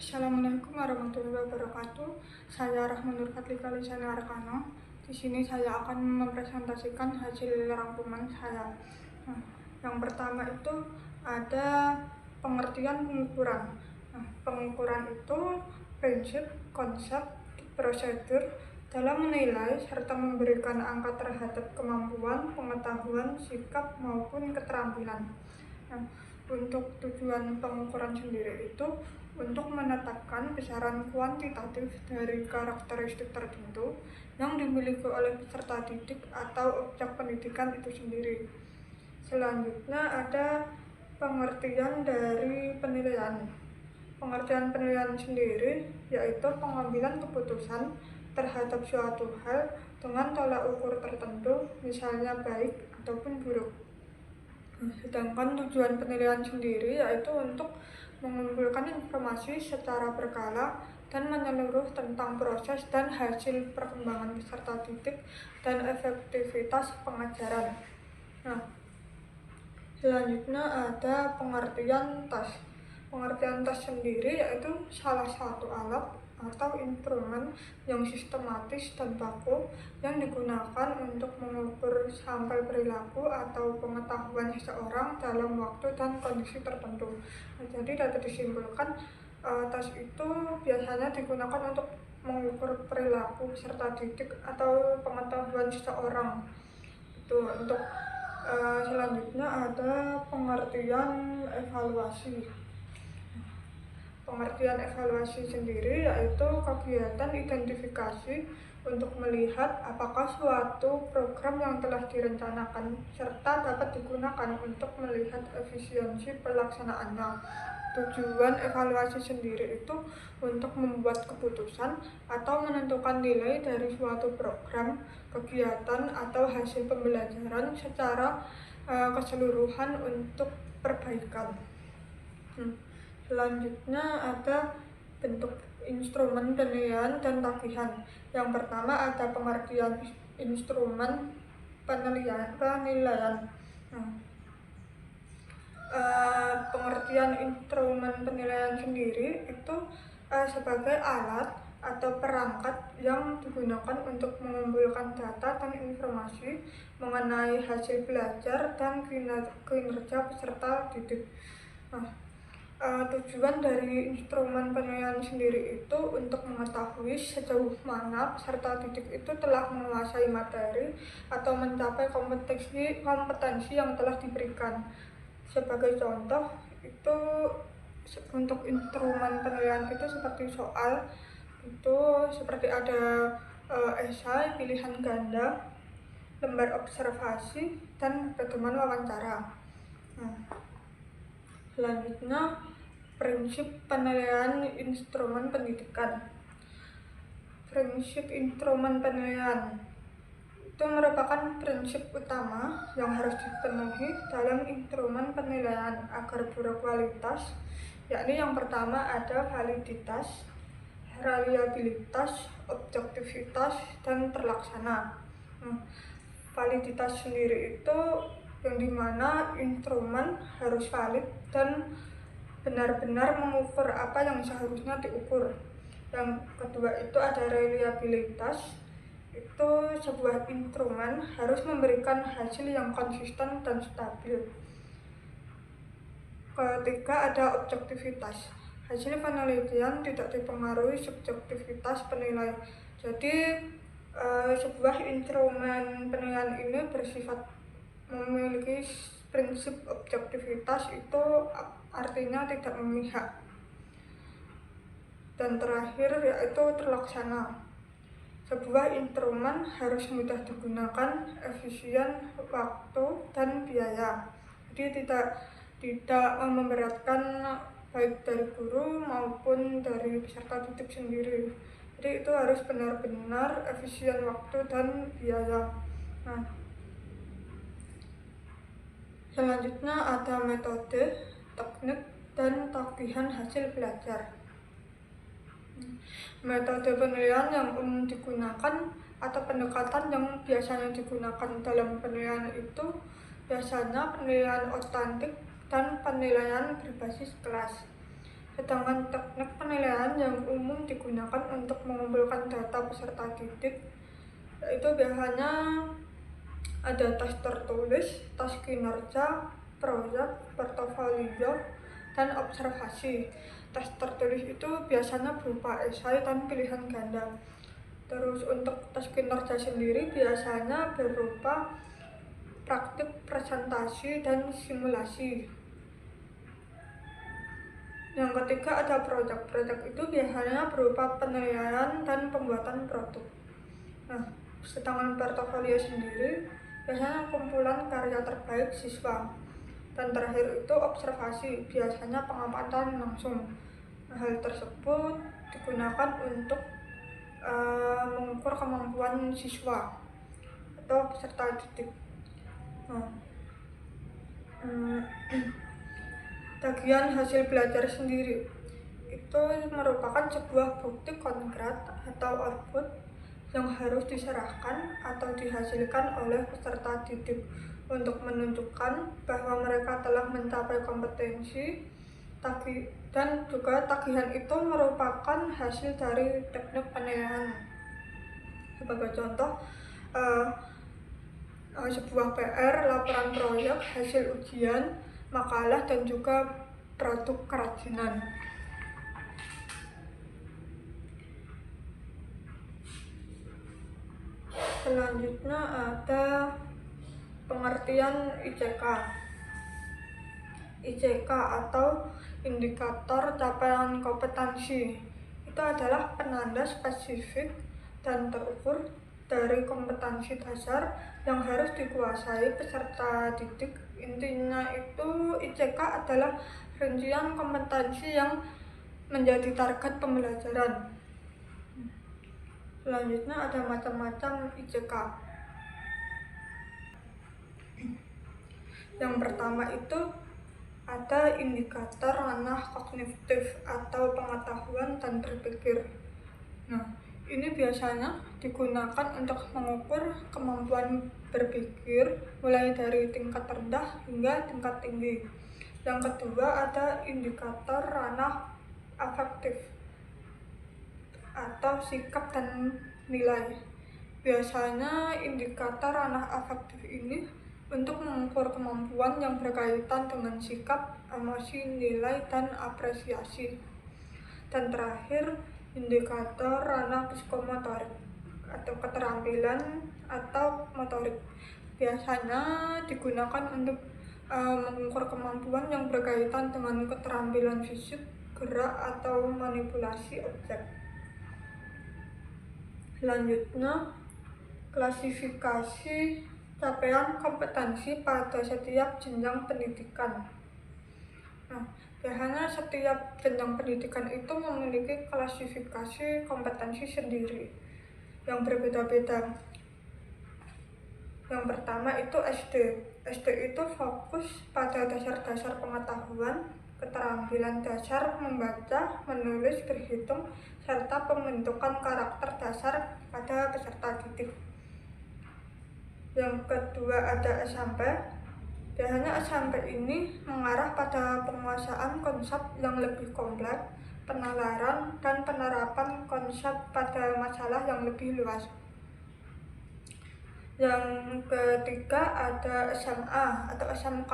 Assalamualaikum warahmatullahi wabarakatuh. Saya Rahmanur Fatlika Lisana Arkano. Di sini saya akan mempresentasikan hasil rangkuman saya. Yang pertama itu ada pengertian pengukuran. Pengukuran itu prinsip, konsep, prosedur dalam menilai serta memberikan angka terhadap kemampuan, pengetahuan, sikap maupun keterampilan. Untuk tujuan pengukuran sendiri itu untuk menetapkan besaran kuantitatif dari karakteristik tertentu yang dimiliki oleh peserta didik atau objek pendidikan itu sendiri. Selanjutnya ada pengertian dari penilaian. Pengertian penilaian sendiri yaitu pengambilan keputusan terhadap suatu hal dengan tolak ukur tertentu, misalnya baik ataupun buruk. Sedangkan tujuan penilaian sendiri yaitu untuk mengumpulkan informasi secara berkala dan menyeluruh tentang proses dan hasil perkembangan peserta didik dan efektivitas pengajaran. Selanjutnya ada pengertian tas. Pengertian tas sendiri yaitu salah satu alat atau instrumen yang sistematis dan baku yang digunakan untuk mengukur sampel perilaku atau pengetahuan seseorang dalam waktu dan kondisi tertentu. Jadi dapat disimpulkan tas itu biasanya digunakan untuk mengukur perilaku peserta didik atau pengetahuan seseorang. Itu untuk selanjutnya ada pengertian evaluasi. Pengertian evaluasi sendiri yaitu kegiatan identifikasi untuk melihat apakah suatu program yang telah direncanakan serta dapat digunakan untuk melihat efisiensi pelaksanaannya. Tujuan evaluasi sendiri itu untuk membuat keputusan atau menentukan nilai dari suatu program, kegiatan atau hasil pembelajaran secara keseluruhan untuk perbaikan. Selanjutnya ada bentuk instrumen penilaian dan tagihan. Yang pertama ada pengertian instrumen penilaian. Pengertian instrumen penilaian sendiri itu sebagai alat atau perangkat yang digunakan untuk mengumpulkan data dan informasi mengenai hasil belajar dan kinerja peserta didik. Tujuan dari instrumen penilaian sendiri itu untuk mengetahui sejauh mana peserta didik itu telah menguasai materi atau mencapai kompetensi yang telah diberikan. Sebagai contoh itu untuk instrumen penilaian itu seperti soal itu seperti ada esai, pilihan ganda, lembar observasi, dan pedoman wawancara. Selanjutnya prinsip penilaian instrumen pendidikan. Prinsip instrumen penilaian itu merupakan prinsip utama yang harus dipenuhi dalam instrumen penilaian agar berkualitas, yakni yang pertama ada validitas, reliabilitas, objektivitas, dan terlaksana. Validitas sendiri itu yang dimana instrumen harus valid dan benar-benar mengukur apa yang seharusnya diukur. Yang kedua itu ada reliabilitas, itu sebuah instrumen harus memberikan hasil yang konsisten dan stabil. Ketiga ada objektivitas, hasil penelitian tidak dipengaruhi subjektivitas penilai. Jadi sebuah instrumen penilaian ini bersifat memiliki prinsip objektivitas, itu artinya tidak memihak. Dan terakhir yaitu terlaksana, sebuah instrumen harus mudah digunakan, efisien waktu dan biaya, jadi tidak memberatkan baik dari guru maupun dari peserta didik sendiri. Jadi itu harus benar-benar efisien waktu dan biaya. Selanjutnya ada metode, teknik, dan tagihan hasil belajar. Metode penilaian yang umum digunakan atau pendekatan yang biasanya digunakan dalam penilaian itu biasanya penilaian otentik dan penilaian berbasis kelas. Sedangkan teknik penilaian yang umum digunakan untuk mengumpulkan data peserta didik, yaitu biasanya ada tes tertulis, tes kinerja, proyek, portofolio, dan observasi. Tes tertulis itu biasanya berupa esai dan pilihan ganda. Terus untuk tes kinerja sendiri biasanya berupa praktik, presentasi, dan simulasi. Yang ketiga ada proyek. Proyek itu biasanya berupa penilaian dan pembuatan produk. Nah, sedangkan portofolio sendiri biasanya kumpulan karya terbaik siswa. Dan terakhir itu observasi, biasanya pengamatan langsung. Nah, hal tersebut digunakan untuk mengukur kemampuan siswa atau peserta didik. Nah, bagian hasil belajar sendiri itu merupakan sebuah bukti konkret atau output yang harus diserahkan atau dihasilkan oleh peserta didik untuk menunjukkan bahwa mereka telah mencapai kompetensi. Dan juga tagihan itu merupakan hasil dari teknik penilaian. Sebagai contoh, sebuah PR, laporan proyek, hasil ujian, makalah, dan juga produk kerajinan. Selanjutnya ada pengertian ICK. ICK atau indikator capaian kompetensi itu adalah penanda spesifik dan terukur dari kompetensi dasar yang harus dikuasai peserta didik. Intinya itu ICK adalah rincian kompetensi yang menjadi target pembelajaran. Selanjutnya ada macam-macam ICK. Yang pertama itu ada indikator ranah kognitif atau pengetahuan dan berpikir. Nah, ini biasanya digunakan untuk mengukur kemampuan berpikir mulai dari tingkat rendah hingga tingkat tinggi. Yang kedua ada indikator ranah afektif atau sikap dan nilai. Biasanya indikator ranah afektif ini untuk mengukur kemampuan yang berkaitan dengan sikap, emosi, nilai, dan apresiasi. Dan terakhir, indikator ranah psikomotorik atau keterampilan atau motorik. Biasanya digunakan untuk mengukur kemampuan yang berkaitan dengan keterampilan fisik, gerak, atau manipulasi objek. Selanjutnya, klasifikasi capaian kompetensi pada setiap jenjang pendidikan. Nah, biasanya setiap jenjang pendidikan itu memiliki klasifikasi kompetensi sendiri yang berbeda-beda. Yang pertama itu SD. SD itu fokus pada dasar-dasar pengetahuan, keterampilan dasar membaca, menulis, berhitung, serta pembentukan karakter dasar pada peserta didik. Yang kedua ada SMP. Biasanya SMP ini mengarah pada penguasaan konsep yang lebih kompleks, penalaran, dan penerapan konsep pada masalah yang lebih luas. Yang ketiga ada SMA atau SMK.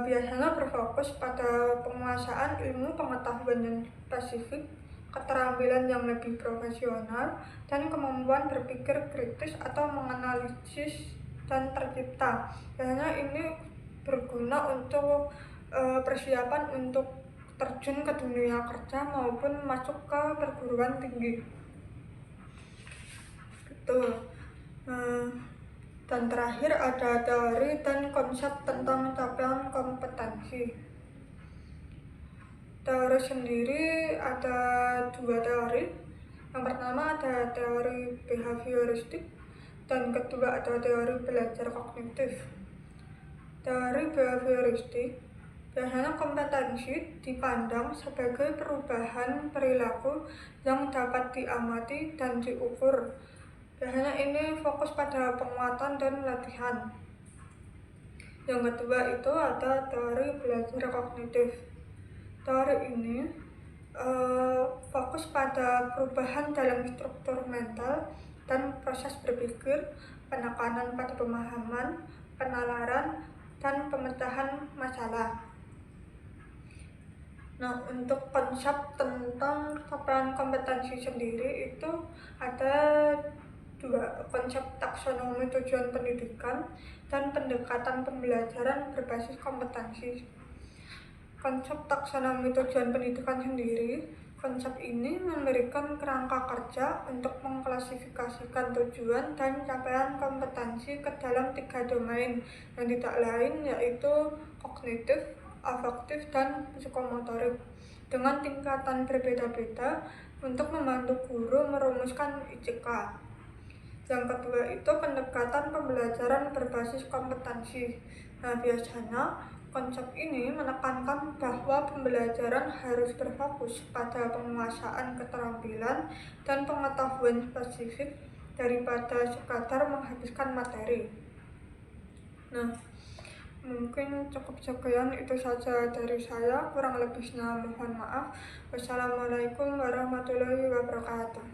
Biasanya berfokus pada penguasaan ilmu pengetahuan yang spesifik, keterampilan yang lebih profesional, dan kemampuan berpikir kritis atau menganalisis dan tercipta. Biasanya ini berguna untuk persiapan untuk terjun ke dunia kerja maupun masuk ke perguruan tinggi. Gitu. Dan terakhir ada teori dan konsep tentang capaian kompetensi. Teori sendiri ada dua teori. Yang pertama ada teori behavioristik dan kedua ada teori belajar kognitif. Teori behavioristik biasanya kompetensi dipandang sebagai perubahan perilaku yang dapat diamati dan diukur. Biasanya ini fokus pada penguatan dan latihan. Yang kedua itu ada teori belajar kognitif. Teori ini fokus pada perubahan dalam struktur mental dan proses berpikir, penekanan pada pemahaman, penalaran, dan pemecahan masalah. Nah, untuk konsep tentang capaian kompetensi sendiri itu ada dua, konsep taksonomi tujuan pendidikan dan pendekatan pembelajaran berbasis kompetensi. Konsep taksonomi tujuan pendidikan sendiri, konsep ini memberikan kerangka kerja untuk mengklasifikasikan tujuan dan capaian kompetensi ke dalam 3 domain yang tidak lain yaitu kognitif, afektif, dan psikomotorik dengan tingkatan berbeda-beda untuk membantu guru merumuskan ICK. Yang kedua itu pendekatan pembelajaran berbasis kompetensi. Nah, biasanya konsep ini menekankan bahwa pembelajaran harus berfokus pada penguasaan keterampilan dan pengetahuan spesifik daripada sekadar menghabiskan materi. Nah, mungkin cukup sekian itu saja dari saya, kurang lebihnya mohon maaf. Wassalamualaikum warahmatullahi wabarakatuh.